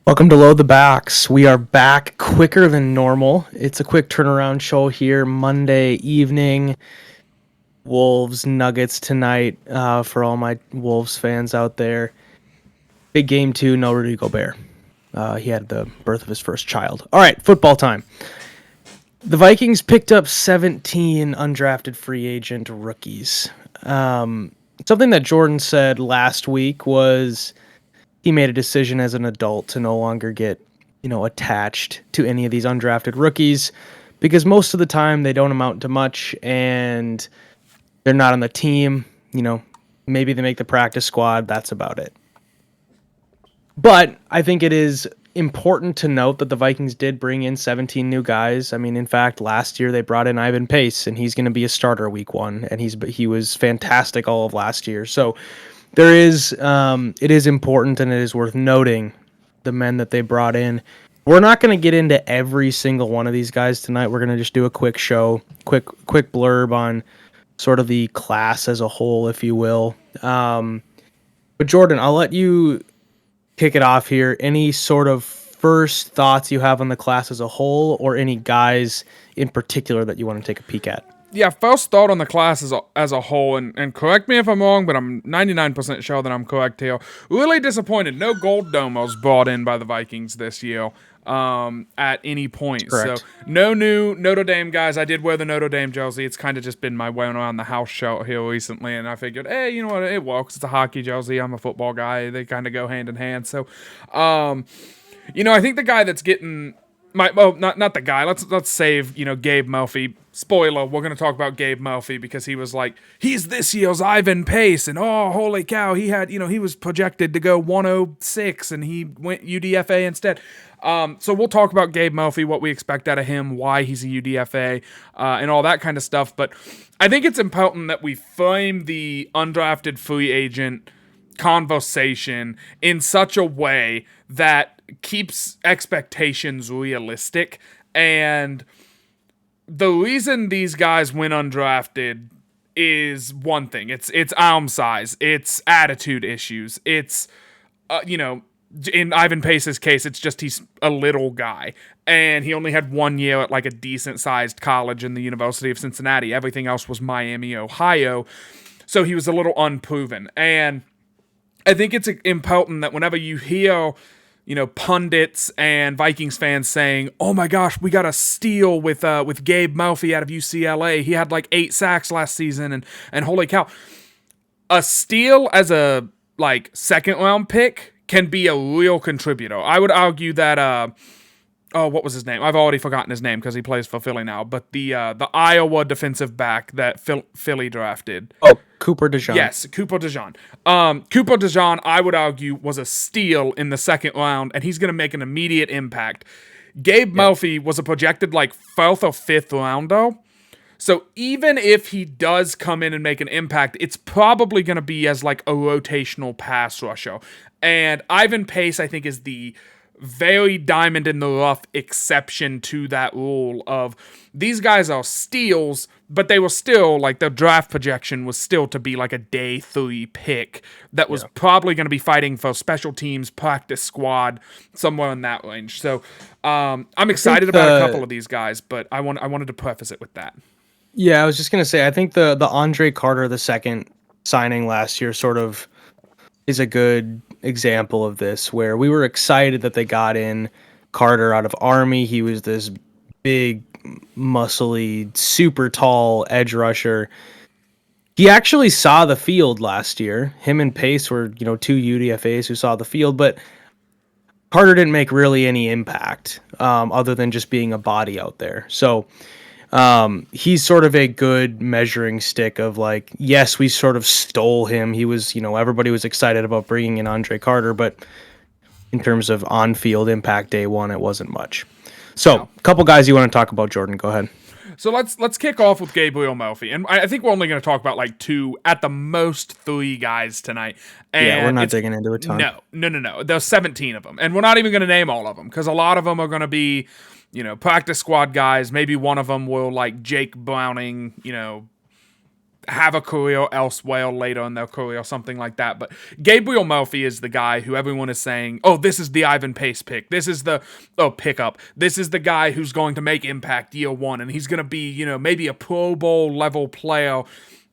Welcome to Load the Backs. We are back quicker than normal. It's a quick turnaround show here, Monday evening. Wolves Nuggets tonight for all my Wolves fans out there. Big game 2, no Rudy Gobert. He had the birth of his first child. All right, football time. The Vikings picked up 17 undrafted free agent rookies. Something that Jordan said last week was he made a decision as an adult to no longer get, attached to any of these undrafted rookies because most of the time they don't amount to much and they're not on the team. Maybe they make the practice squad. That's about it. But I think it is important to note that the Vikings did bring in 17 new guys. I mean, in fact, last year they brought in Ivan Pace, and he's going to be a starter week 1, and he was fantastic all of last year. So it is important and it is worth noting the men that they brought in. We're not going to get into every single one of these guys tonight. We're going to just do a quick quick blurb on sort of the class as a whole, if you will. But Jordan, I'll let you kick it off here. Any sort of first thoughts you have on the class as a whole, or any guys in particular that you want to take a peek at? Yeah, first thought on the class as a whole, and correct me if I'm wrong, but I'm 99% sure that I'm correct here. Really disappointed. No Gold Dome was brought in by the Vikings this year at any point. Correct. So no new Notre Dame guys. I did wear the Notre Dame jersey. It's kind of just been my wearing around the house shirt here recently, and I figured, hey, you know what? It works. It's a hockey jersey. I'm a football guy. They kind of go hand in hand. So, I think the guy that's getting... not the guy. Let's save, Gabe Murphy. Spoiler, we're going to talk about Gabe Murphy because he was like, he's this year's Ivan Pace, and oh, holy cow, he had, he was projected to go 106, and he went UDFA instead. So we'll talk about Gabe Murphy, what we expect out of him, why he's a UDFA, and all that kind of stuff. But I think it's important that we frame the undrafted free agent conversation in such a way that keeps expectations realistic. And the reason these guys went undrafted is one thing. It's arm size. It's attitude issues. It's, in Ivan Pace's case, it's just he's a little guy. And he only had 1 year at like a decent-sized college in the University of Cincinnati. Everything else was Miami, Ohio. So he was a little unproven. And I think it's important that whenever you hear, pundits and Vikings fans saying, "Oh my gosh, we got a steal with Gabe Murphy out of UCLA. He had like 8 sacks last season, and holy cow, a steal as a second round pick can be a real contributor." I would argue that what was his name? I've already forgotten his name because he plays for Philly now. But the Iowa defensive back that Philly drafted. Oh, Cooper DeJean. Yes, Cooper DeJean. Cooper DeJean, I would argue, was a steal in the second round, and he's going to make an immediate impact. Gabe Murphy was a projected 4th or 5th rounder. So even if he does come in and make an impact, it's probably going to be as a rotational pass rusher. And Ivan Pace, I think, is the very diamond in the rough exception to that rule of these guys are steals, but they were still their draft projection was still to be a day 3 pick that was probably going to be fighting for special teams, practice squad, somewhere in that range. So I'm excited about a couple of these guys, but I wanted to preface it with that. Yeah, I was just gonna say I think the Andre Carter II signing last year sort of is a good example of this, where we were excited that they got in Carter out of Army. He was this big, muscly, super tall edge rusher. He actually saw the field last year. Him and Pace were, 2 UDFAs who saw the field, but Carter didn't make really any impact other than just being a body out there. So he's sort of a good measuring stick of yes, we sort of stole him. He was, everybody was excited about bringing in Andre Carter, but in terms of on-field impact day 1, it wasn't much. So a couple guys you want to talk about, Jordan, go ahead. So let's kick off with Gabriel Murphy, and I think we're only going to talk about 2, at the most 3 guys tonight. And we're not digging into a ton. No. There's 17 of them, and we're not even going to name all of them because a lot of them are going to be, practice squad guys. Maybe one of them will Jake Browning, have a career elsewhere later in their career, something like that. But Gabriel Murphy is the guy who everyone is saying, oh, this is the Ivan Pace pick. This is the pickup. This is the guy who's going to make impact year one, and he's going to be, maybe a Pro Bowl level player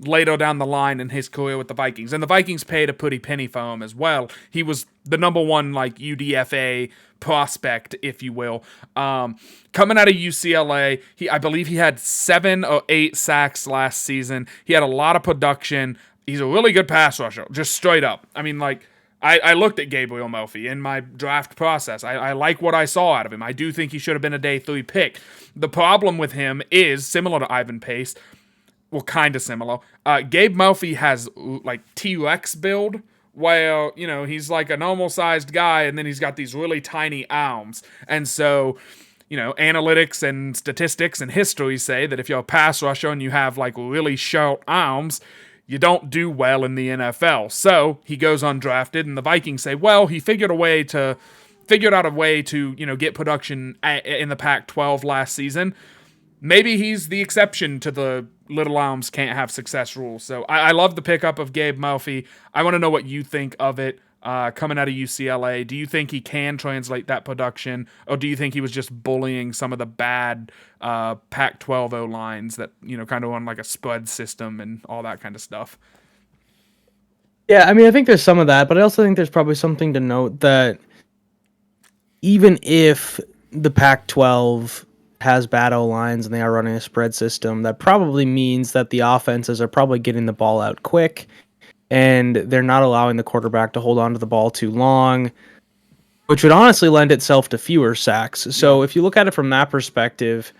later down the line in his career with the Vikings. And the Vikings paid a pretty penny for him as well. He was the number one, like, UDFA prospect, if you will. Coming out of UCLA, I believe he had 7 or 8 sacks last season. He had a lot of production. He's a really good pass rusher, just straight up. I mean, like, I looked at Gabriel Murphy in my draft process. I like what I saw out of him. I do think he should have been a day 3 pick. The problem with him is, similar to Ivan Pace, well, kind of similar. Gabe Murphy has, like, T-Rex build, where, he's like a normal sized guy, and then he's got these really tiny arms. And so, analytics and statistics and history say that if you're a pass rusher and you have, like, really short arms, you don't do well in the NFL. So he goes undrafted, and the Vikings say, well, he figured out a way to, get production in the Pac-12 last season. Maybe he's the exception to the little arms can't have success rule. So I love the pickup of Gabe Murphy. I want to know what you think of it coming out of UCLA. Do you think he can translate that production, or do you think he was just bullying some of the bad Pac-12 O-lines that, kind of on like a spread system and all that kind of stuff? Yeah, I mean, I think there's some of that, but I also think there's probably something to note that even if the Pac-12 has bad O-lines and they are running a spread system, that probably means that the offenses are probably getting the ball out quick and they're not allowing the quarterback to hold on to the ball too long, which would honestly lend itself to fewer sacks. So if you look at it from that perspective,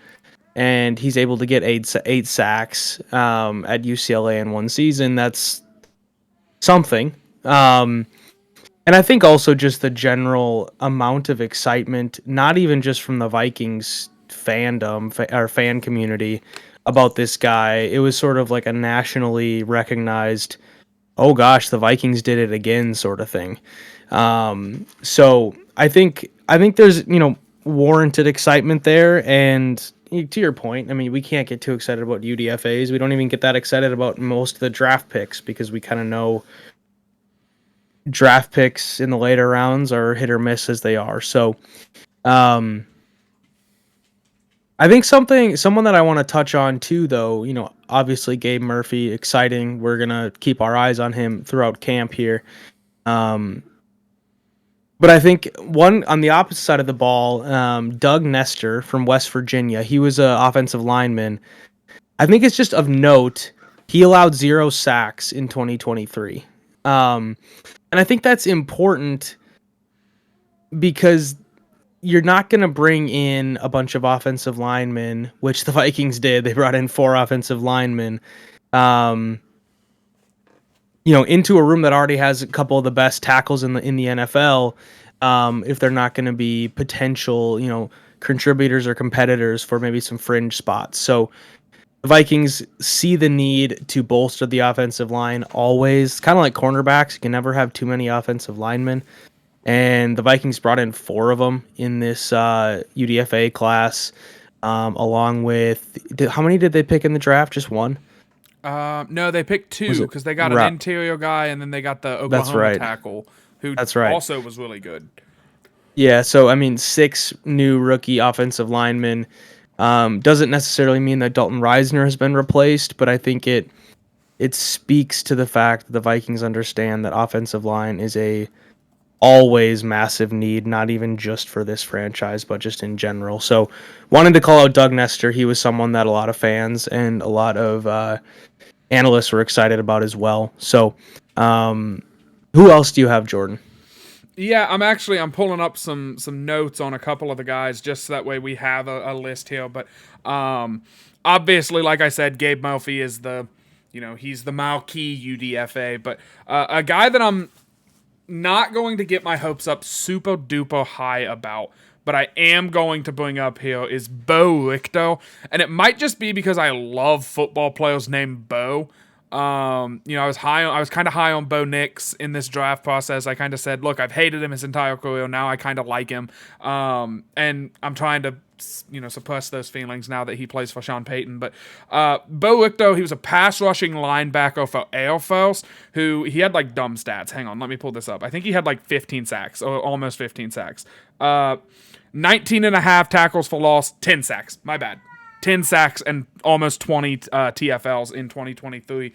and he's able to get eight sacks at UCLA in one season, that's something. And I think also just the general amount of excitement, not even just from the Vikings fandom or fan community about this guy. It was sort of like a nationally recognized, oh gosh, the Vikings did it again sort of thing. So I think there's, warranted excitement there. And to your point, I mean, we can't get too excited about UDFAs. We don't even get that excited about most of the draft picks because we kind of know draft picks in the later rounds are hit or miss as they are. So, I think someone that I want to touch on too, though, obviously Gabe Murphy, exciting. We're gonna keep our eyes on him throughout camp here. But I think one on the opposite side of the ball, Doug Nestor from West Virginia, he was an offensive lineman. I think it's just of note, he allowed 0 sacks in 2023. And I think that's important because you're not going to bring in a bunch of offensive linemen, which the Vikings did. They brought in 4 offensive linemen, into a room that already has a couple of the best tackles in the NFL. If they're not going to be potential, contributors or competitors for maybe some fringe spots. So the Vikings see the need to bolster the offensive line always. Kind of like cornerbacks. You can never have too many offensive linemen. And the Vikings brought in 4 of them in this UDFA class, along with... how many did they pick in the draft? Just 1? No, they picked 2 because they got an interior guy and then they got the Oklahoma tackle, who also was really good. Yeah, so, I mean, 6 new rookie offensive linemen. Doesn't necessarily mean that Dalton Reisner has been replaced, but I think it speaks to the fact that the Vikings understand that offensive line is a always massive need, not even just for this franchise, but just in general. So wanted to call out Doug Nestor. He was someone that a lot of fans and a lot of analysts were excited about as well. So who else do you have, Jordan? Yeah, I'm pulling up some notes on a couple of the guys just so that way we have a list here. But obviously, like I said, Gabe Murphy is he's the marquee UDFA. But a guy that I'm not going to get my hopes up super duper high about, but I am going to bring up here is Bo Richter. And it might just be because I love football players named Bo. I was kind of high on Bo Nix in this draft process. I kind of said, look, I've hated him his entire career. Now I kind of like him. And I'm trying to suppress those feelings now that he plays for Sean Payton. But Bo Lichto, he was a pass rushing linebacker for Air Force, who he had like dumb stats. Hang on, let me pull this up. I think he had like 15 sacks, or almost 15 sacks. 19 and a half tackles for loss, 10 sacks. My bad. 10 sacks and almost 20 TFLs in 2023.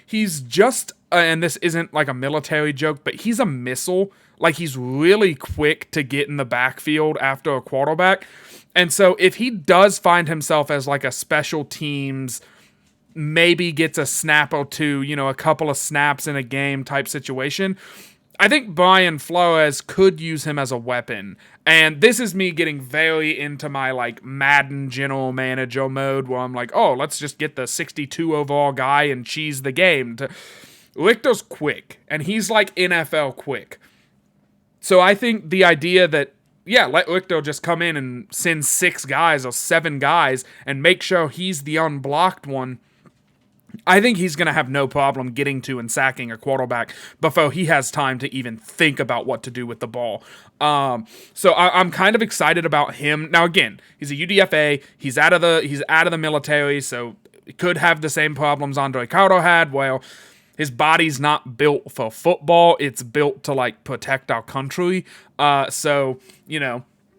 He's just, and this isn't like a military joke, but he's a missile. Like, he's really quick to get in the backfield after a quarterback. And so if he does find himself as like a special teams, maybe gets a snap or two, a couple of snaps in a game type situation, I think Brian Flores could use him as a weapon. And this is me getting very into my like Madden general manager mode where I'm like, oh, let's just get the 62 overall guy and cheese the game. Lichter's quick, and he's like NFL quick. So I think the idea that, let Lichter just come in and send 6 guys or 7 guys and make sure he's the unblocked one, I think he's going to have no problem getting to and sacking a quarterback before he has time to even think about what to do with the ball. So I'm kind of excited about him. Now, again, he's a UDFA. He's out of the military, so he could have the same problems Andre Carter had. Well, his body's not built for football. It's built to like protect our country. So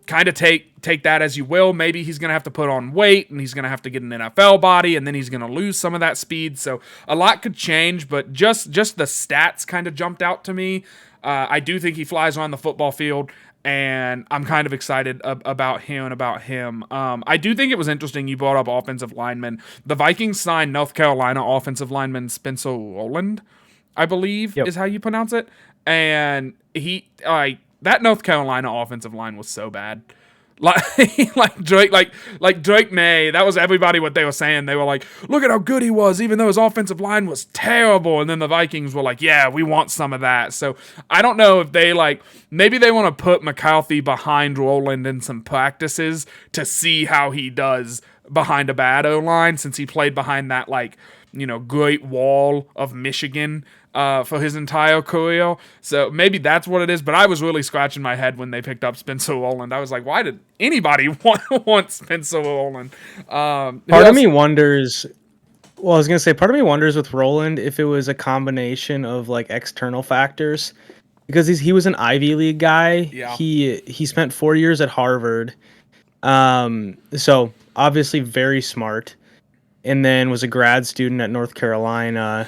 kind of take that as you will. Maybe he's going to have to put on weight, and he's going to have to get an NFL body, and then he's going to lose some of that speed. So a lot could change, but just the stats kind of jumped out to me. I do think he flies around the football field, and I'm kind of excited about him. I do think it was interesting you brought up offensive linemen. The Vikings signed North Carolina offensive lineman Spencer Rowland, I believe is how you pronounce it. And that North Carolina offensive line was so bad. Like Drake May, that was everybody what they were saying. They were like, look at how good he was, even though his offensive line was terrible. And then the Vikings were like, yeah, we want some of that. So I don't know if they maybe they want to put McCarthy behind Rowland in some practices to see how he does behind a bad O-line, since he played behind that Great Wall of Michigan for his entire career. So maybe that's what it is. But I was really scratching my head when they picked up Spencer Rowland. I was like, why did anybody want Spencer Rowland? Part of me wonders with Rowland if it was a combination of like external factors, because he was an Ivy League guy. Yeah. He spent 4 years at Harvard. So obviously very smart. And then was a grad student at North Carolina.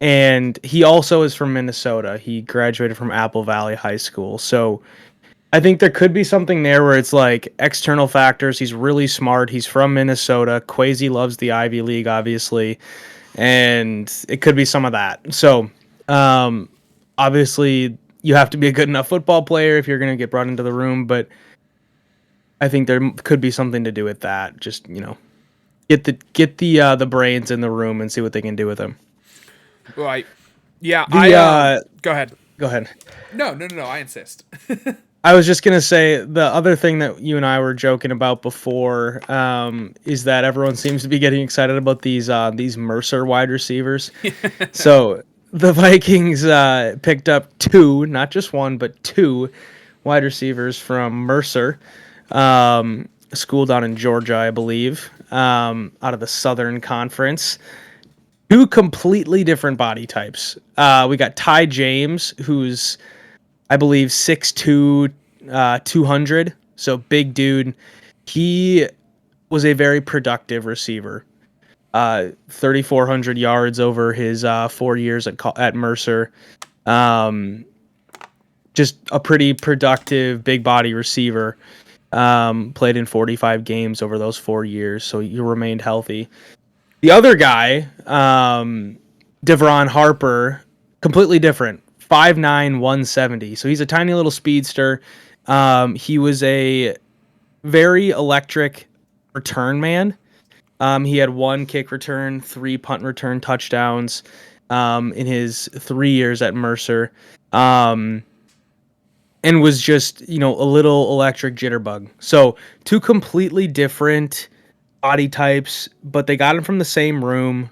And he also is from Minnesota. He graduated from Apple Valley High School. So I think there could be something there where it's like external factors. He's really smart. He's from Minnesota. Kwesi loves the Ivy League, obviously. And it could be some of that. So obviously you have to be a good enough football player if you're going to get brought into the room. But I think there could be something to do with that. Just, get the brains in the room and see what they can do with them. Right. Yeah. Go ahead. Go ahead. No. I insist. I was just gonna say the other thing that you and I were joking about before is that everyone seems to be getting excited about these Mercer wide receivers. So the Vikings picked up 2, not just 1, but 2 wide receivers from Mercer. A school down in Georgia, I believe, out of the Southern Conference. 2 completely different body types. We got Ty James, who's, I believe, 6'2", 200, so big dude. He was a very productive receiver. 3,400 yards over his 4 years at Mercer. Just a pretty productive, big body receiver. Played in 45 games over those 4 years, so he remained healthy. The other guy, Devron Harper, completely different. 5'9", 170. So he's a tiny little speedster. He was a very electric return man. He had 1 kick return, 3 punt return touchdowns in his 3 years at Mercer. And was just, a little electric jitterbug. So 2 completely different body types, but they got him from the same room.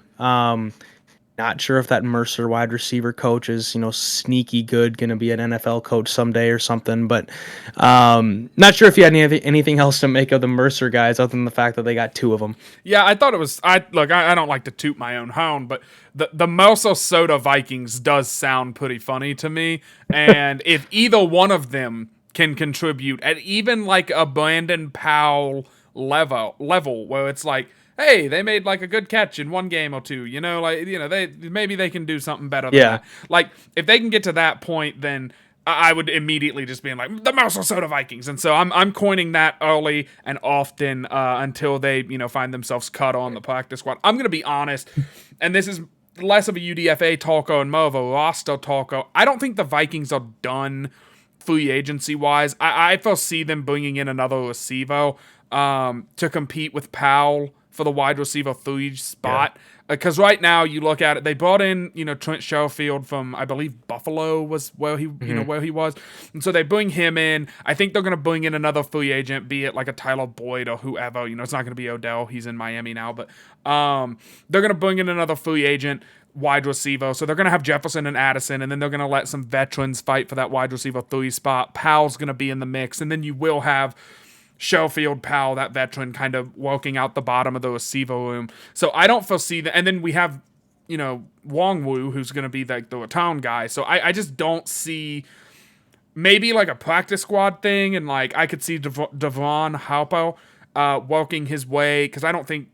Not sure if that Mercer wide receiver coach is, sneaky good, going to be an NFL coach someday or something. But not sure if you had anything else to make of the Mercer guys other than the fact that they got two of them. Yeah, I thought it was. I don't like to toot my own horn, but the Minnesota Vikings does sound pretty funny to me. And if either one of them can contribute at even like a Brandon Powell level where it's like, hey, they made like a good catch in one game or two, they can do something better than Yeah. that. Like if they can get to that point, then I would immediately just be like the Minnesota Vikings, and so I'm coining that early and often until they find themselves cut on the practice squad. I'm gonna be honest, and this is less of a UDFA talko and more of a roster talko. I don't think the Vikings are done free agency wise. I foresee them bringing in another receiver to compete with Powell for the wide receiver 3 spot. Because right now you look at it, they brought in Trent Sherfield from I believe Buffalo was where he where he was, and so they bring him in. I think they're going to bring in another free agent, be it like a Tyler Boyd or whoever. It's not going to be Odell. He's in Miami now, but they're going to bring in another free agent wide receiver. So they're going to have Jefferson and Addison, and then they're going to let some veterans fight for that wide receiver 3 spot. Powell's going to be in the mix, and then you will have Shelfield, Powell, that veteran, kind of walking out the bottom of the receiver room. So I don't foresee that. And then we have, Wong Wu, who's going to be like the town guy. So I just don't see maybe like a practice squad thing. And like I could see Devon Halpo walking his way, because I don't think,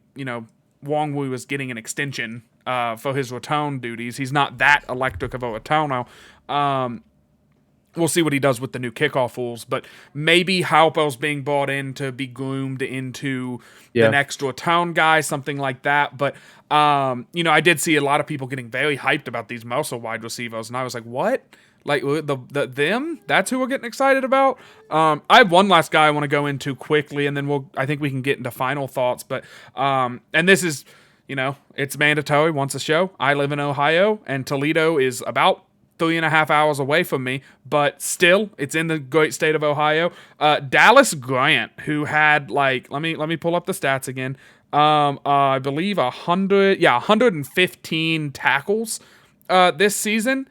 Wong Wu is getting an extension for his return duties. He's not that electric of a returner. We'll see what he does with the new kickoff rules, but maybe Halpo's being brought in to be groomed into the next return guy, something like that. But, I did see a lot of people getting very hyped about these Mercer wide receivers, and I was like, what? Like, them? That's who we're getting excited about? I have one last guy I want to go into quickly, and then I think we can get into final thoughts. But, and this is, it's mandatory once a show. I live in Ohio, and Toledo is about 3.5 hours away from me, but still, it's in the great state of Ohio. Dallas Grant, who had let me pull up the stats again. I believe 115 tackles this season.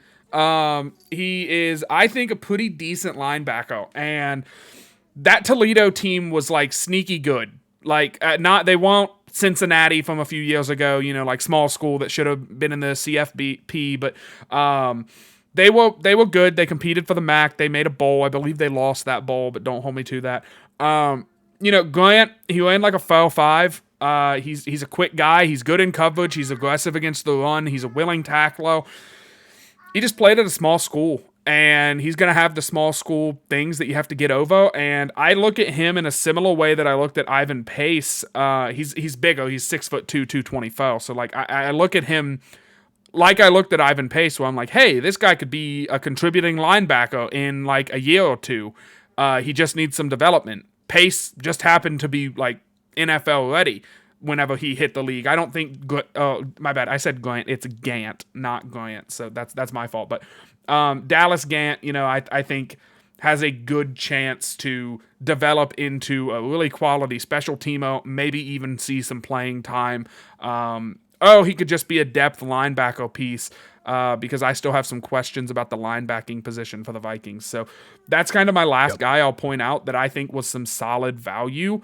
He is, I think, a pretty decent linebacker, and that Toledo team was like sneaky good. They won't Cincinnati from a few years ago, like small school that should have been in the CFP, but they were good. They competed for the MAC. They made a bowl. I believe they lost that bowl, but don't hold me to that. Grant, he ran like a 4.5. He's a quick guy. He's good in coverage. He's aggressive against the run. He's a willing tackler. He just played at a small school, and he's going to have the small school things that you have to get over. And I look at him in a similar way that I looked at Ivan Pace. He's bigger. He's 6'2", 224. So I look at him like I looked at Ivan Pace, where I'm like, hey, this guy could be a contributing linebacker in like a year or two. He just needs some development. Pace just happened to be like NFL ready whenever he hit the league. I don't think, my bad, I said Grant. It's Gant, not Grant. So that's my fault. But Dallas Gant, I think has a good chance to develop into a really quality special teamer, maybe even see some playing time. He could just be a depth linebacker piece because I still have some questions about the linebacking position for the Vikings. So that's kind of my last guy I'll point out that I think was some solid value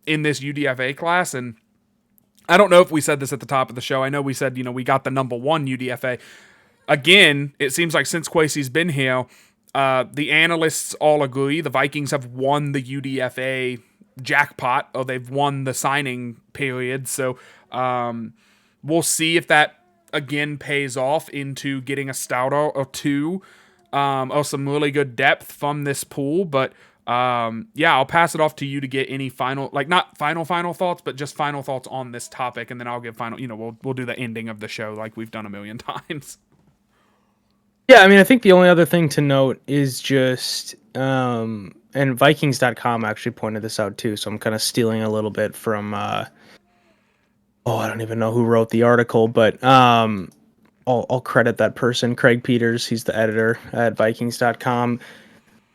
in this UDFA class. And I don't know if we said this at the top of the show. I know we said, we got the number 1 UDFA. Again, it seems like since Kwesi's been here, the analysts all agree the Vikings have won the UDFA jackpot, or they've won the signing period. So we'll see if that again pays off into getting a starter or two, or some really good depth from this pool. But I'll pass it off to you to get any final, not final thoughts, but just final thoughts on this topic, and then I'll give final. We'll do the ending of the show like we've done a million times. Yeah, I mean, I think the only other thing to note is just, and Vikings.com actually pointed this out too, so I'm kind of stealing a little bit from, I don't even know who wrote the article, but I'll credit that person, Craig Peters. He's the editor at Vikings.com.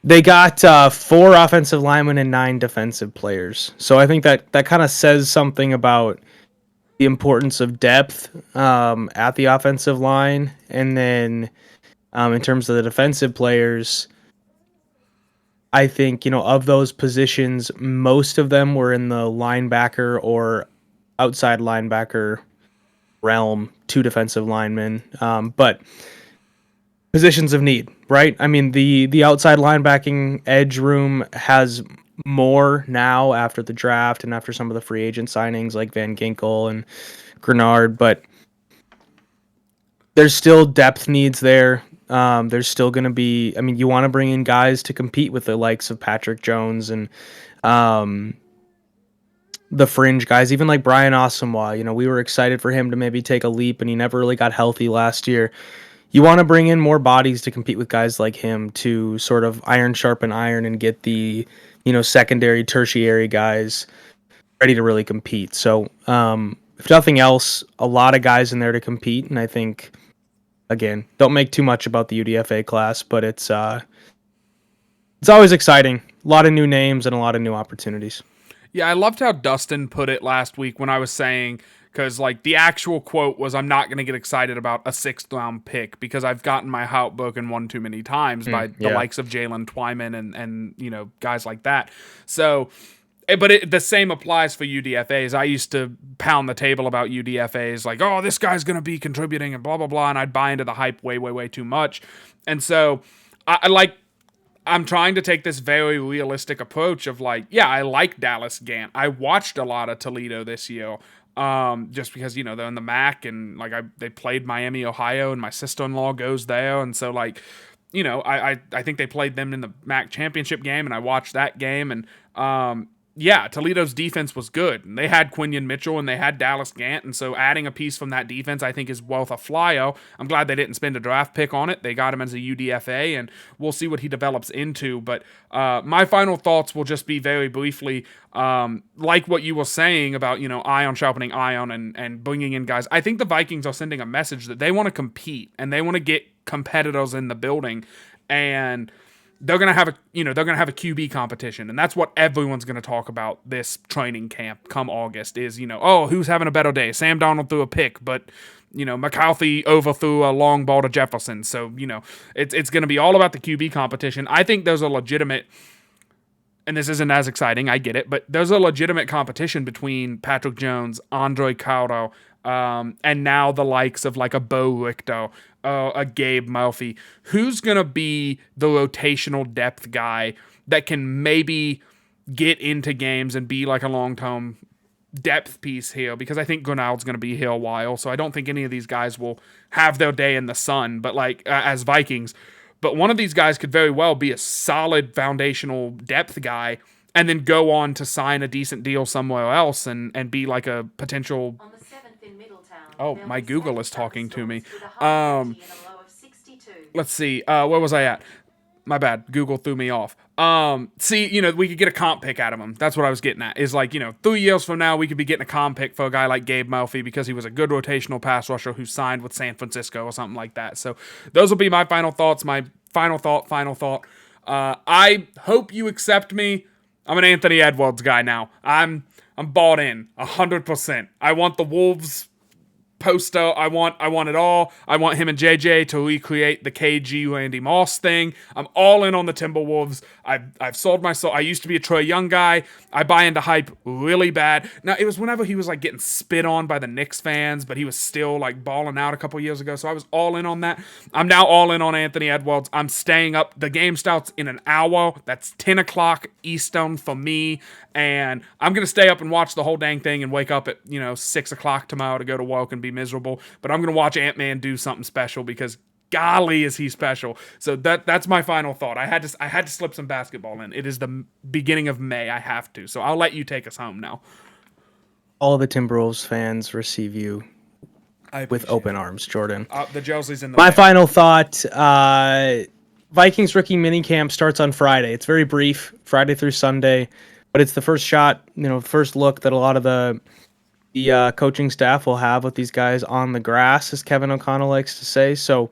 They got 4 offensive linemen and 9 defensive players. So I think that kind of says something about the importance of depth at the offensive line, and then in terms of the defensive players, I think, of those positions, most of them were in the linebacker or outside linebacker realm, two defensive linemen. But positions of need, right? I mean, the outside linebacking edge room has more now after the draft and after some of the free agent signings like Van Ginkel and Grenard, but there's still depth needs there. There's still going to be, I mean, you want to bring in guys to compete with the likes of Patrick Jones and um, the fringe guys, even like Brian Asamoah. We were excited for him to maybe take a leap, and he never really got healthy last year. You want to bring in more bodies to compete with guys like him to sort of iron sharpen iron and get the, secondary, tertiary guys ready to really compete. So, if nothing else, a lot of guys in there to compete, and I think, again, don't make too much about the UDFA class, but it's always exciting. A lot of new names and a lot of new opportunities. Yeah, I loved how Dustin put it last week when I was saying, because like the actual quote was, "I'm not going to get excited about a 6th-round pick because I've gotten my heart broken one too many times by the likes of Jalen Twyman and guys like that." So, but the same applies for UDFAs. I used to pound the table about UDFAs, like, "Oh, this guy's going to be contributing," and blah blah blah, and I'd buy into the hype way way way too much. And so I'm trying to take this very realistic approach of like, yeah, I like Dallas Gant. I watched a lot of Toledo this year, just because they're in the MAC and like they played Miami, Ohio, and my sister-in-law goes there, and so like, I think they played them in the MAC championship game, and I watched that game, and yeah, Toledo's defense was good. And they had Quinion Mitchell and they had Dallas Gant, and so adding a piece from that defense I think is worth a flyo. I'm glad they didn't spend a draft pick on it. They got him as a UDFA, and we'll see what he develops into. But my final thoughts will just be very briefly, like what you were saying about, ion sharpening ion and bringing in guys. I think the Vikings are sending a message that they want to compete and they want to get competitors in the building, and they're gonna have a QB competition, and that's what everyone's gonna talk about this training camp come August. Is who's having a better day? Sam Darnold threw a pick, but McCarthy overthrew a long ball to Jefferson. So it's gonna be all about the QB competition. I think there's a legitimate, and this isn't as exciting, I get it, but there's a legitimate competition between Patrick Jones, Andre Cardo, and now the likes of like a Bo Richter, a Gabe Murphy. Who's going to be the rotational depth guy that can maybe get into games and be like a long-term depth piece here? Because I think Grenald's going to be here a while, so I don't think any of these guys will have their day in the sun, but like as Vikings. But one of these guys could very well be a solid foundational depth guy and then go on to sign a decent deal somewhere else and be like a potential... Oh, my Google is talking to me. Let's see. Where was I at? My bad. Google threw me off. See, we could get a comp pick out of him. That's what I was getting at. Is like, 3 years from now, we could be getting a comp pick for a guy like Gabe Murphy because he was a good rotational pass rusher who signed with San Francisco or something like that. So those will be my final thoughts. My final thought. I hope you accept me. I'm an Anthony Edwards guy now. I'm bought in 100%. I want the Wolves poster. I want it all. I want him and JJ to recreate the KG Randy Moss thing. I'm all in on the Timberwolves. I've sold my soul. I used to be a Trae Young guy. I buy into hype really bad. Now, it was whenever he was like getting spit on by the Knicks fans, but he was still like balling out a couple years ago, so I was all in on that. I'm now all in on Anthony Edwards. I'm staying up. The game starts in an hour. That's 10 o'clock Eastern for me, and I'm going to stay up and watch the whole dang thing and wake up at, 6 o'clock tomorrow to go to work and be miserable. But I'm going to watch Ant-Man do something special because golly is he special. So that's my final thought. I had to slip some basketball in. It is the beginning of May. I have to. So I'll let you take us home now. All the Timberwolves fans receive you with open arms, Jordan. The Jelsy's in the My final thought, Vikings rookie minicamp starts on Friday. It's very brief, Friday through Sunday, but it's the first shot, first look that a lot of the coaching staff will have with these guys on the grass, as Kevin O'Connell likes to say. So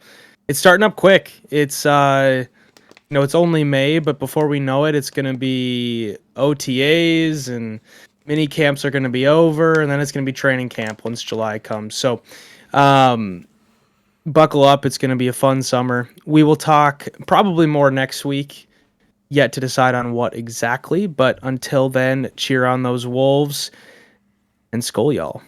it's starting up quick. It's it's only May, but before we know it, it's going to be OTAs and mini camps are going to be over, and then it's going to be training camp once July comes. So, buckle up. It's going to be a fun summer. We will talk probably more next week, yet to decide on what exactly. But until then, cheer on those Wolves and Skol, y'all.